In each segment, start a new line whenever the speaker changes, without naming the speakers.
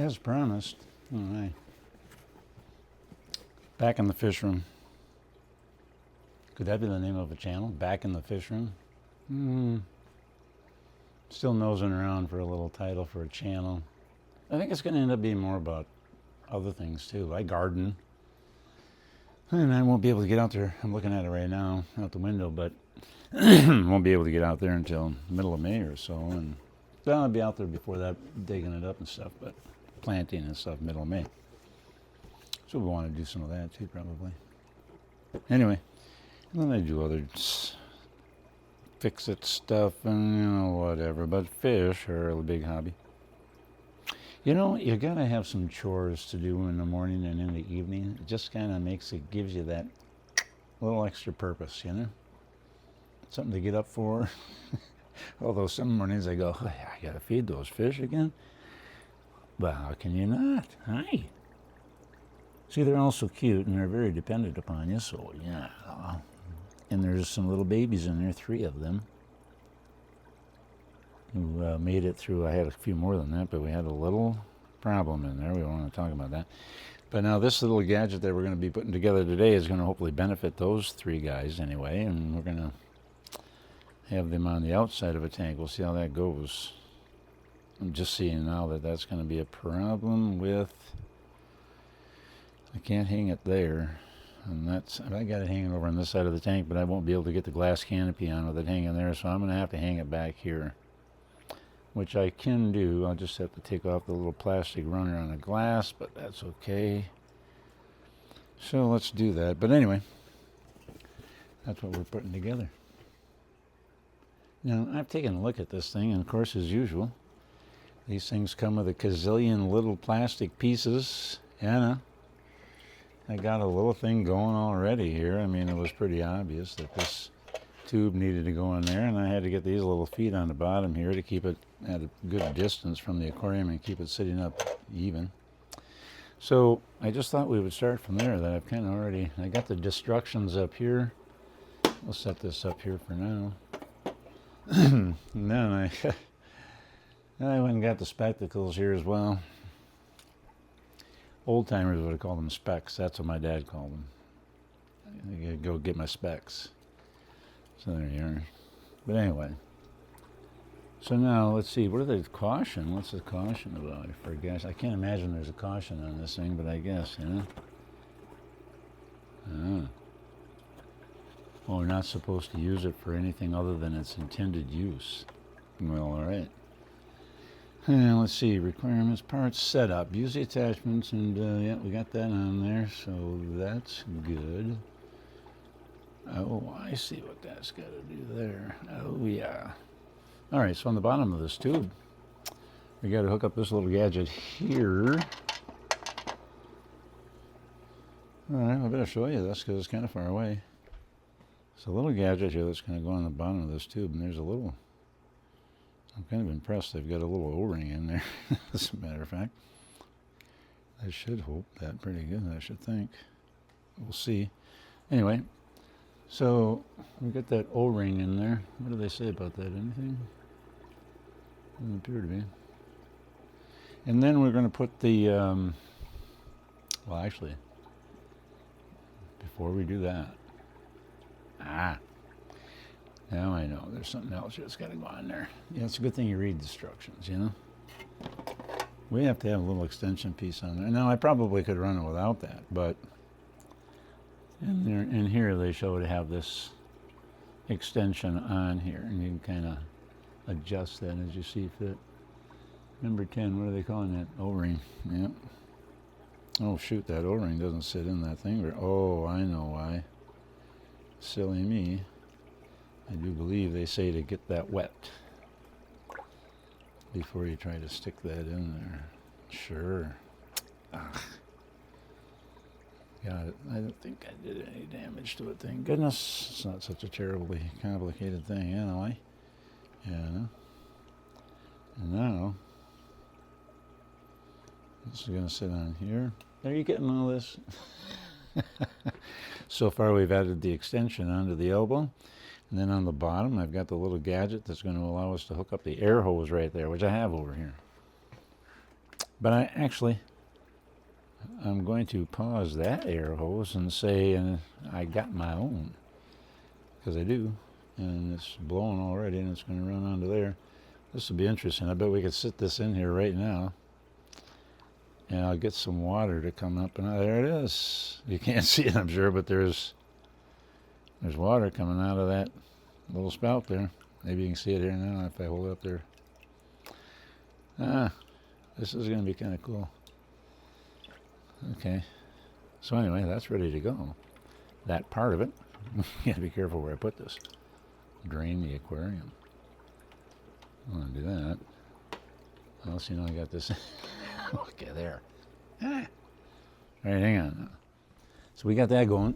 As promised. All right. Back in the fish room. Could that be the name of a channel? Back in the fish room? Still nosing around for a little title for a channel. I think it's going to end up being more about other things too. I garden. And I won't be able to get out there. I'm looking at it right now out the window, but won't be able to get out there until middle of May or so. And I'll be out there before that, digging it up and stuff, but planting and stuff middle of May. So we want to do some of that too, probably. Anyway, and then I do other fix-it stuff and, whatever. But fish are a big hobby. You got to have some chores to do in the morning and in the evening. It just kind of gives you that little extra purpose, Something to get up for. Although some mornings I go, I got to feed those fish again. But how can you not? Hi. See, they're all so cute and they're very dependent upon you, so yeah. And there's some little babies in there, 3 of them, who made it through. I had a few more than that, but we had a little problem in there. We don't want to talk about that. But now this little gadget that we're going to be putting together today is going to hopefully benefit those 3 guys anyway, and we're going to have them on the outside of a tank. We'll see how that goes. I'm just seeing now that that's going to be a problem with... I can't hang it there, and I got it hanging over on this side of the tank, but I won't be able to get the glass canopy on with it hanging there, so I'm going to have to hang it back here, which I can do. I'll just have to take off the little plastic runner on the glass, but that's okay. So let's do that. But anyway, that's what we're putting together. Now, I've taken a look at this thing, and of course, as usual, these things come with a gazillion little plastic pieces. I got a little thing going already here. I mean, it was pretty obvious that this tube needed to go in there, and I had to get these little feet on the bottom here to keep it at a good distance from the aquarium and keep it sitting up even. So I just thought we would start from there. That I got the destructions up here. We'll set this up here for now. And then I went and got the spectacles here as well. Old timers would have called them specs. That's what my dad called them. I gotta go get my specs. So there you are. But anyway. So now let's see. What are the caution? What's the caution about? I forget. I can't imagine there's a caution on this thing, but I guess, Oh, we're not supposed to use it for anything other than its intended use. Well, all right. Let's see, requirements, parts, setup, use the attachments, and yeah, we got that on there, so that's good. Oh, I see what that's got to do there. Oh, yeah. All right, so on the bottom of this tube, we got to hook up this little gadget here. All right, I better show you this because it's kind of far away. It's a little gadget here that's going to go on the bottom of this tube, and there's a little... I'm kind of impressed they've got a little O-ring in there, as a matter of fact. I should hope that pretty good, I should think. We'll see. Anyway, so we got that O-ring in there. What do they say about that? Anything? Doesn't appear to be. And then we're going to put the, well, actually, before we do that, now I know there's something else that's got to go on there. Yeah, it's a good thing you read instructions, We have to have a little extension piece on there. Now, I probably could run it without that, but in here they show to have this extension on here, and you can kind of adjust that as you see fit. Number 10, what are they calling that? O-ring. Yep. Oh, shoot, that O-ring doesn't sit in that thing. Oh, I know why. Silly me. I do believe they say to get that wet before you try to stick that in there. Sure. Got it. I don't think I did any damage to it, thank goodness. It's not such a terribly complicated thing, anyway. Yeah. And now, this is going to sit on here. Are you getting all this? So far we've added the extension onto the elbow. And then on the bottom I've got the little gadget that's going to allow us to hook up the air hose right there, which I have over here. But I'm going to pause that air hose and say I got my own, because I do, and it's blowing already, and it's going to run onto there. This will be interesting. I bet we could sit this in here right now, and I'll get some water to come up, and there it is. You can't see it, I'm sure, but there's water coming out of that little spout there. Maybe you can see it here now if I hold it up there. This is going to be kind of cool. Okay, so anyway, that's ready to go. That part of it. You gotta be careful where I put this. Drain the aquarium. I want to do that. Well, so I got this. Okay, there. All right, hang on. So we got that going.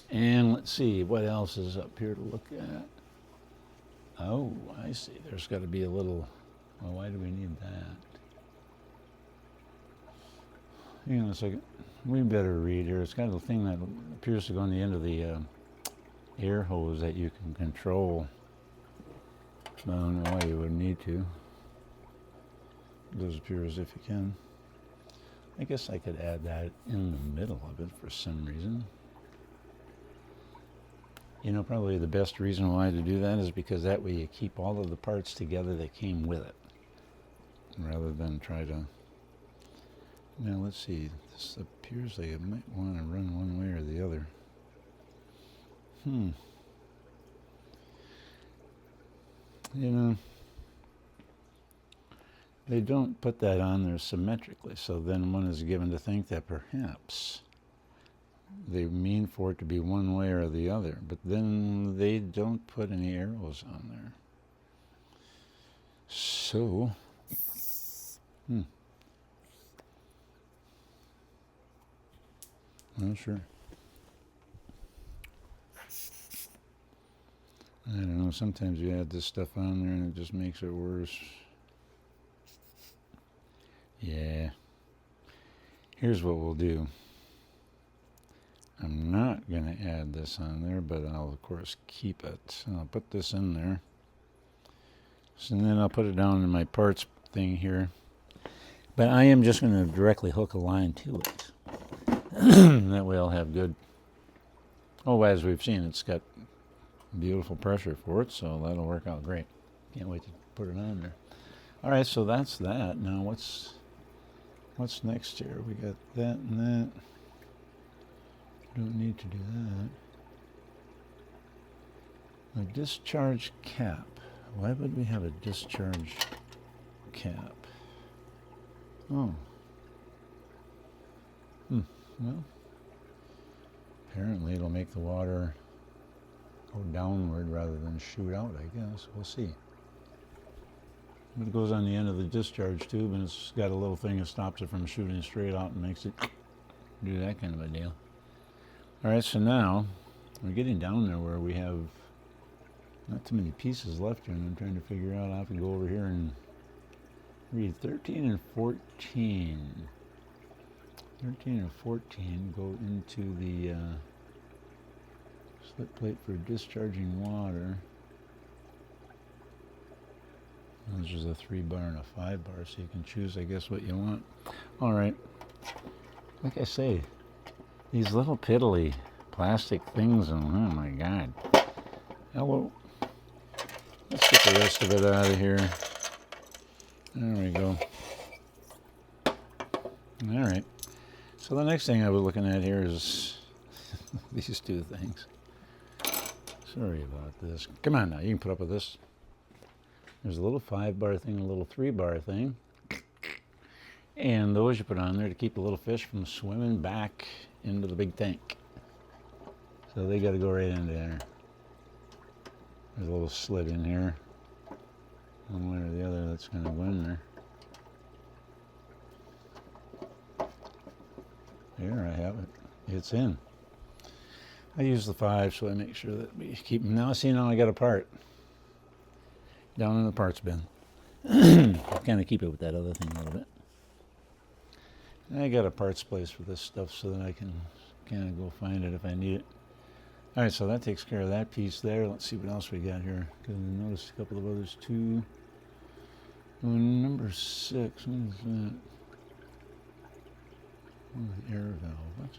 And let's see, what else is up here to look at? Oh, I see. There's got to be a little... Well, why do we need that? Hang on a second. We better read here. It's got a thing that appears to go on the end of the air hose that you can control. I don't know why you would need to. It does appear as if you can. I guess I could add that in the middle of it for some reason. You know, probably the best reason why to do that is because that way you keep all of the parts together that came with it, rather than try to... Now let's see, this appears like it might want to run one way or the other. You know, they don't put that on there symmetrically, so then one is given to think that perhaps they mean for it to be one way or the other, but then they don't put any arrows on there. So, well, sure. I don't know, sometimes you add this stuff on there and it just makes it worse. Yeah. Here's what we'll do. I'm not going to add this on there, but I'll, of course, keep it. I'll put this in there. So then I'll put it down in my parts thing here. But I am just going to directly hook a line to it. That way I'll have good... Oh, as we've seen, it's got beautiful pressure for it, so that'll work out great. Can't wait to put it on there. All right, so that's that. Now what's next here? We got that and that. Don't need to do that. A discharge cap. Why would we have a discharge cap? Oh. Well, apparently it'll make the water go downward rather than shoot out, I guess. We'll see. But it goes on the end of the discharge tube, and it's got a little thing that stops it from shooting straight out and makes it do that kind of a deal. All right, so now we're getting down there where we have not too many pieces left here, and I'm trying to figure out, I have to go over here and read 13 and 14. 13 and 14 go into the slip plate for discharging water. There's a 3 bar and a 5 bar, so you can choose, I guess, what you want. All right. Like I say, these little piddly plastic things, and oh my God. Hello. Let's get the rest of it out of here. There we go. All right. So the next thing I was looking at here is these two things. Sorry about this. Come on now, you can put up with this. There's a little 5 bar thing, a little 3 bar thing. And those you put on there to keep the little fish from swimming back into the big tank. So they got to go right into there. There's a little slit in here. One way or the other, that's going to go in there. There I have it. It's in. I use the 5 so I make sure that we keep them. Now, see, now I got a part down in the parts bin. Kind of keep it with that other thing a little bit. I got a parts place for this stuff so that I can kind of go find it if I need it. All right, so that takes care of that piece there. Let's see what else we got here. Because I noticed a couple of others too. Oh, number 6, what is that? The air valve.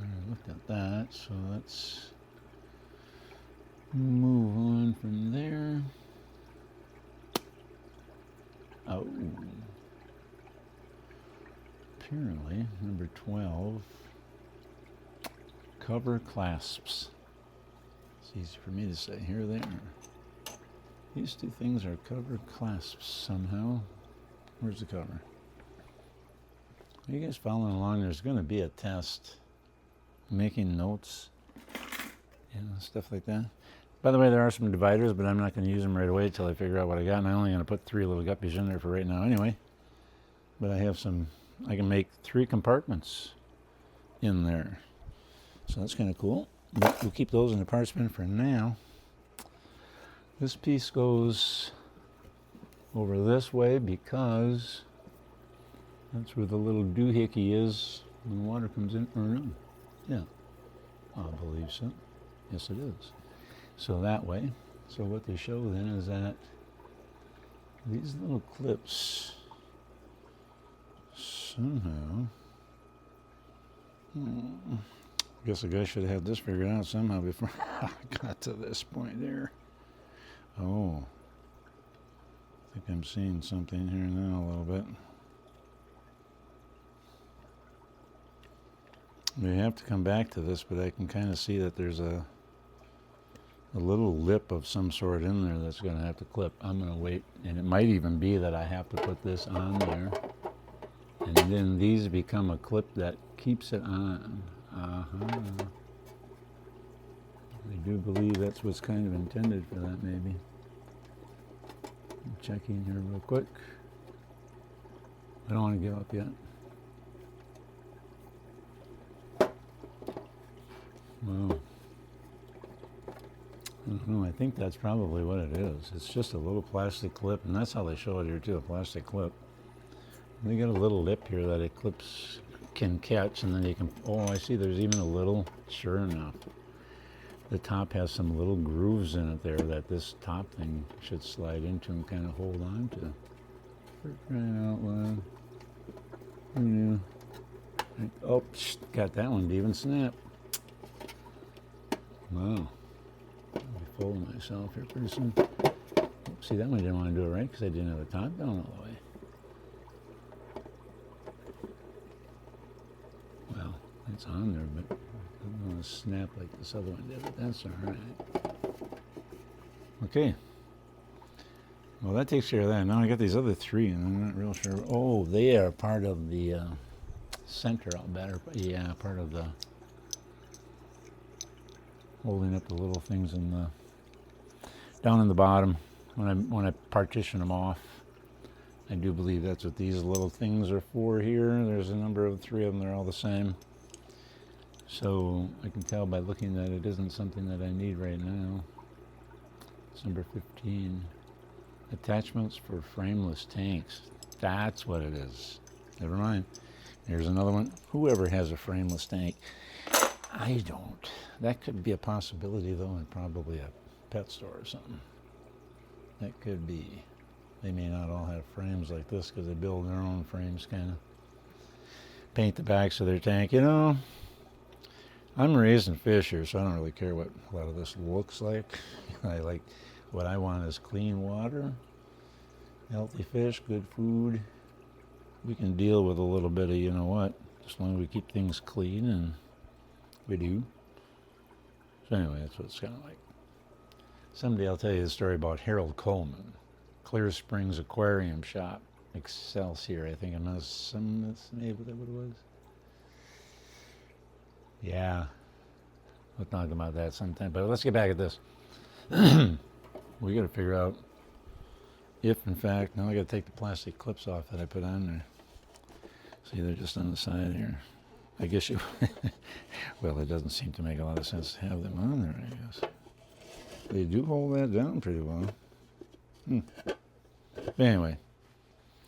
I looked at that, so let's move on from there. Oh. Apparently, number 12, cover clasps. It's easy for me to say. Here they are. These two things are cover clasps somehow. Where's the cover? Are you guys following along? There's going to be a test. Making notes. Stuff like that. By the way, there are some dividers, but I'm not going to use them right away until I figure out what I got. And I'm only going to put 3 little guppies in there for right now anyway. But I have some, I can make 3 compartments in there. So that's kind of cool. But we'll keep those in the parts bin for now. This piece goes over this way because that's where the little doohickey is when the water comes in. Or no. Yeah, I believe so. Yes, it is. So that way. So what they show then is that these little clips somehow, I guess the guy should have had this figured out somehow before I got to this point there. Oh, I think I'm seeing something here now a little bit. We have to come back to this, but I can kind of see that there's a little lip of some sort in there that's going to have to clip. I'm going to wait, and it might even be that I have to put this on there, and then these become a clip that keeps it on. I do believe that's what's kind of intended for that, maybe. I'm checking here real quick. I don't want to give up yet. Well, I don't know, I think that's probably what it is. It's just a little plastic clip, and that's how they show it here too, a plastic clip. They got a little lip here that it clips can catch, and then you can, oh, I see there's even a little, sure enough. The top has some little grooves in it there that this top thing should slide into and kind of hold on to. For crying out loud. Who knew? Oh, got that one to even snap. Wow. I'll be full of myself here pretty soon. See, that one I didn't want to do it right because I didn't have the top down all the way. Well, it's on there, but I don't want to snap like this other one did, but that's all right. Okay. Well, that takes care of that. Now I got these other 3, and I'm not real sure. Oh, they are part of the center, I'll better. Yeah, part of the holding up the little things in the down in the bottom when I partition them off. I do believe that's what these little things are for here. There's a number of 3 of them. They're all the same. So I can tell by looking that it isn't something that I need right now. It's number 15. Attachments for frameless tanks. That's what it is. Never mind. Here's another one. Whoever has a frameless tank. I don't. That could be a possibility, though, in probably a pet store or something. That could be. They may not all have frames like this because they build their own frames, kind of. Paint the backs of their tank. You know, I'm raising fish here, so I don't really care what a lot of this looks like. I like, what I want is clean water, healthy fish, good food. We can deal with a little bit of, you know what, as long as we keep things clean, and we do. So anyway, that's what it's kind of like. Someday I'll tell you the story about Harold Coleman, Clear Springs Aquarium Shop, Excelsior, I think. That's maybe what it was. Yeah, we'll talk about that sometime. But let's get back at this. We got to figure out if, in fact, now I got to take the plastic clips off that I put on there. See, they're just on the side here. I guess you, well, it doesn't seem to make a lot of sense to have them on there, I guess. They do hold that down pretty well. But anyway,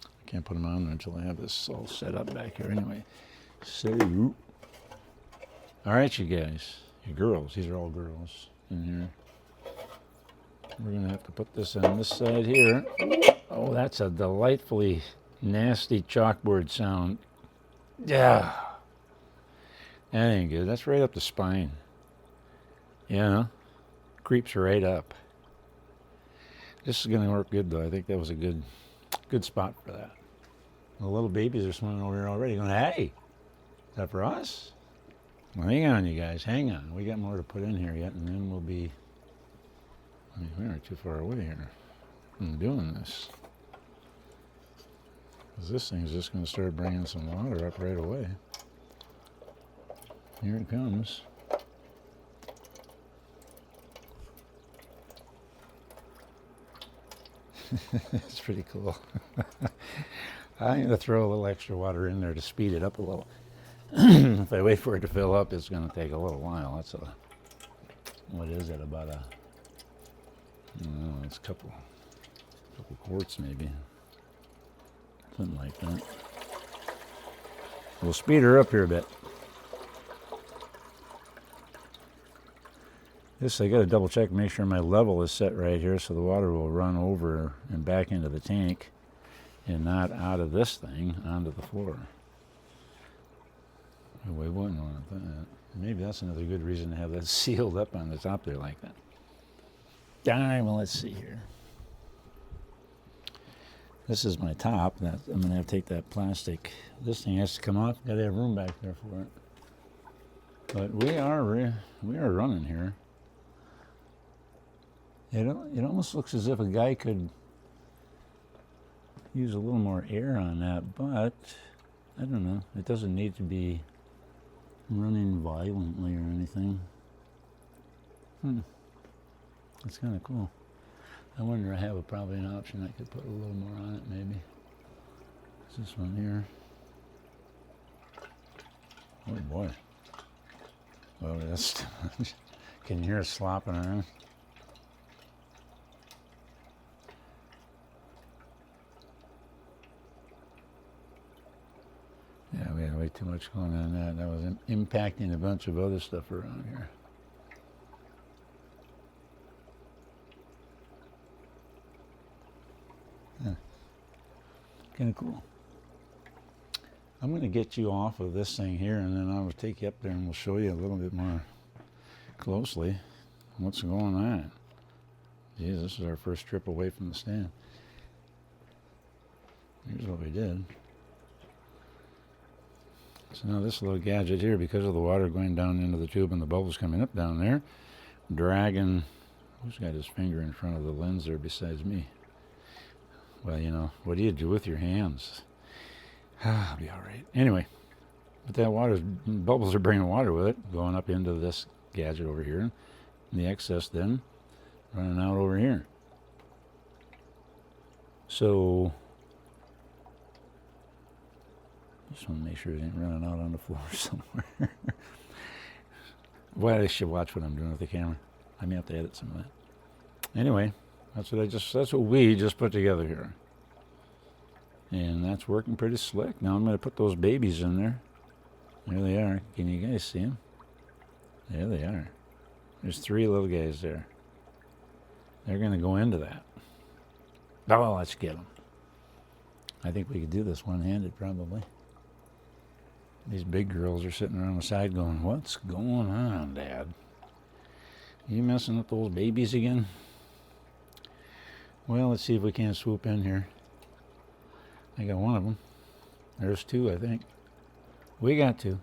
I can't put them on there until I have this all set up back here anyway. So, all right, you guys, you girls, these are all girls in here. We're going to have to put this on this side here. Oh, that's a delightfully nasty chalkboard sound. Yeah. That ain't good. That's right up the spine. You know, creeps right up. This is gonna work good though. I think that was a good spot for that. The little babies are swimming over here already. Going, hey, is that for us? Well, hang on, you guys. Hang on. We got more to put in here yet, and then we'll be. I mean, we aren't too far away here from doing this. Because this thing's just going to start bringing some water up right away. Here it comes. It's pretty cool. I'm going to throw a little extra water in there to speed it up a little. If I wait for it to fill up, it's going to take a little while. That's a, what is it, about a, I don't know, it's a couple quarts maybe. Something like that. We'll speed her up here a bit. This, I got to double check, make sure my level is set right here so the water will run over and back into the tank and not out of this thing onto the floor. We wouldn't want that. Maybe that's another good reason to have that sealed up on the top there like that. All right, well, let's see here. This is my top. I'm going to have to take that plastic. This thing has to come off. Got to have room back there for it. But we are running here. It almost looks as if a guy could use a little more air on that, but I don't know. It doesn't need to be running violently or anything. That's kind of cool. I wonder, I have probably an option I could put a little more on it maybe. Is this one here? Oh boy. Oh, that's, can you hear it slopping around? Yeah, we had way too much going on that. That was impacting a bunch of other stuff around here. Yeah. Kind of cool. I'm going to get you off of this thing here, and then I'll take you up there and we'll show you a little bit more closely what's going on. Geez, this is our first trip away from the stand. Here's what we did. So now this little gadget here, because of the water going down into the tube and the bubbles coming up down there, dragging, who's got his finger in front of the lens there besides me? Well, you know, what do you do with your hands? I'll be all right. Anyway, but that water, bubbles are bringing water with it, going up into this gadget over here, and the excess then running out over here. So, just want to make sure it ain't running out on the floor somewhere. Well, I should watch what I'm doing with the camera. I may have to edit some of that. Anyway, that's what we just put together here. And that's working pretty slick. Now I'm going to put those babies in there. There they are. Can you guys see them? There they are. There's 3 little guys there. They're going to go into that. Oh, let's get them. I think we could do this one-handed probably. These big girls are sitting around the side going, what's going on, Dad? You messing with those babies again? Well, let's see if we can't swoop in here. I got one of them. There's 2, I think. We got 2.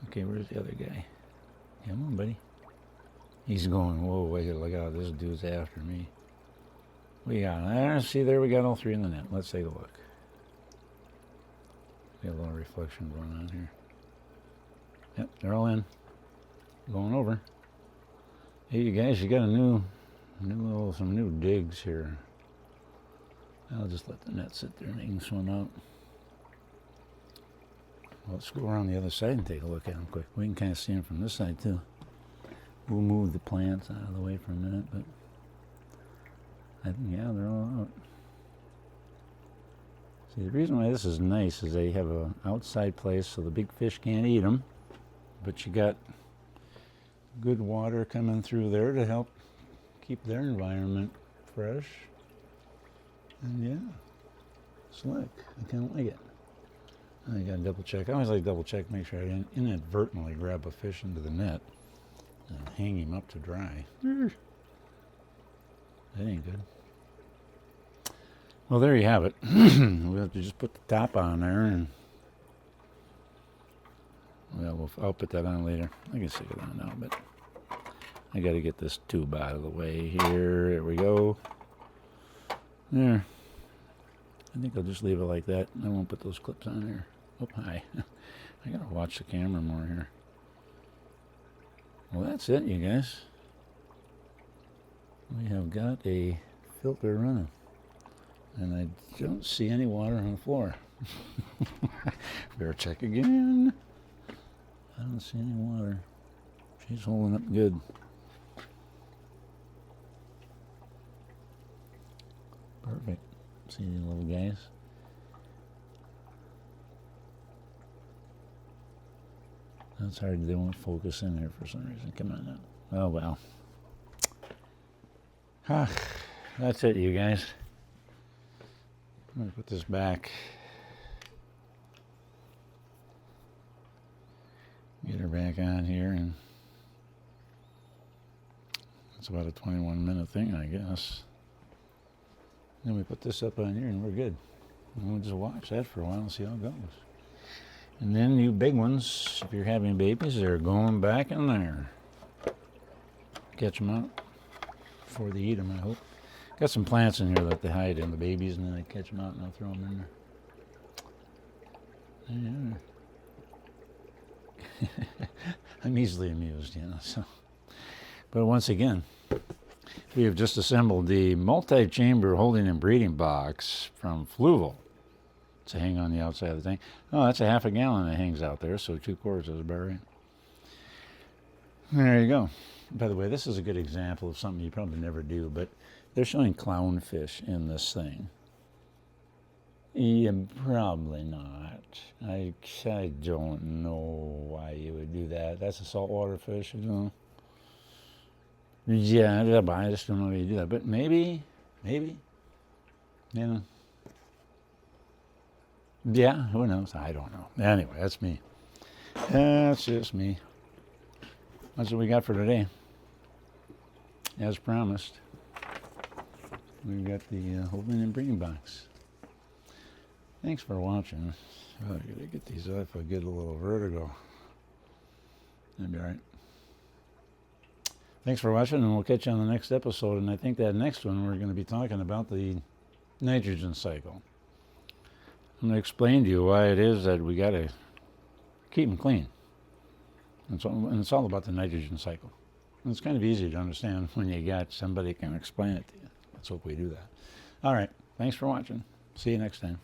Okay, where's the other guy? Come on, buddy. He's going, whoa, wait, look out, this dude's after me. We got, see, there we got all 3 in the net. Let's take a look. Got a little reflection going on here. Yep, they're all in. Going over. Hey, you guys, you got some new digs here. I'll just let the net sit there and they can swim out. Let's go around the other side and take a look at them quick. We can kind of see them from this side too. We'll move the plants out of the way for a minute, but I think, yeah, they're all out. See, the reason why this is nice is they have an outside place so the big fish can't eat them, but you got good water coming through there to help keep their environment fresh. And yeah, slick. I kind of like it. I gotta double check. I always like double check, make sure I didn't inadvertently grab a fish into the net and hang him up to dry. That ain't good. Well, there you have it. We'll have to just put the top on there, and well, I'll put that on later. I can stick it on now, but I got to get this tube out of the way here. There we go. There. I think I'll just leave it like that. I won't put those clips on there. Oh, hi. I got to watch the camera more here. Well, that's it, you guys. We have got a filter running. And I don't see any water on the floor. Better check again. I don't see any water. She's holding up good. Perfect. See these little guys? That's hard. They won't focus in here for some reason. Come on now. Oh, well. That's it, you guys. I'm going to put this back. Get her back on here, and it's about a 21-minute thing, I guess. Then we put this up on here, and we're good. And we'll just watch that for a while and see how it goes. And then you big ones, if you're having babies, they're going back in there. Catch them out before they eat them, I hope. Got some plants in here that they hide in the babies, and then I catch them out and I'll throw them in there. Yeah. I'm easily amused, you know. So, but once again, we have just assembled the multi-chamber holding and breeding box from Fluval to hang on the outside of the tank. Oh, that's a half a gallon that hangs out there, so 2 quarts is about right. There you go. By the way, this is a good example of something you probably never do, but they're showing clownfish in this thing. Yeah, probably not. I don't know why you would do that. That's a saltwater fish, you know. Yeah, I just don't know why you do that. But maybe, you know. Yeah, who knows? I don't know. Anyway, that's me. That's just me. That's what we got for today. As promised, we've got the holding and breeding box. Thanks for watching. Oh, I gotta get these off. I get a little vertigo. That'll be all right. Thanks for watching, and we'll catch you on the next episode. And I think that next one we're going to be talking about the nitrogen cycle. I'm going to explain to you why it is that we got to keep them clean. And it's all about the nitrogen cycle. And it's kind of easy to understand when you got somebody can explain it to you. Let's hope we do that. All right. Thanks for watching. See you next time.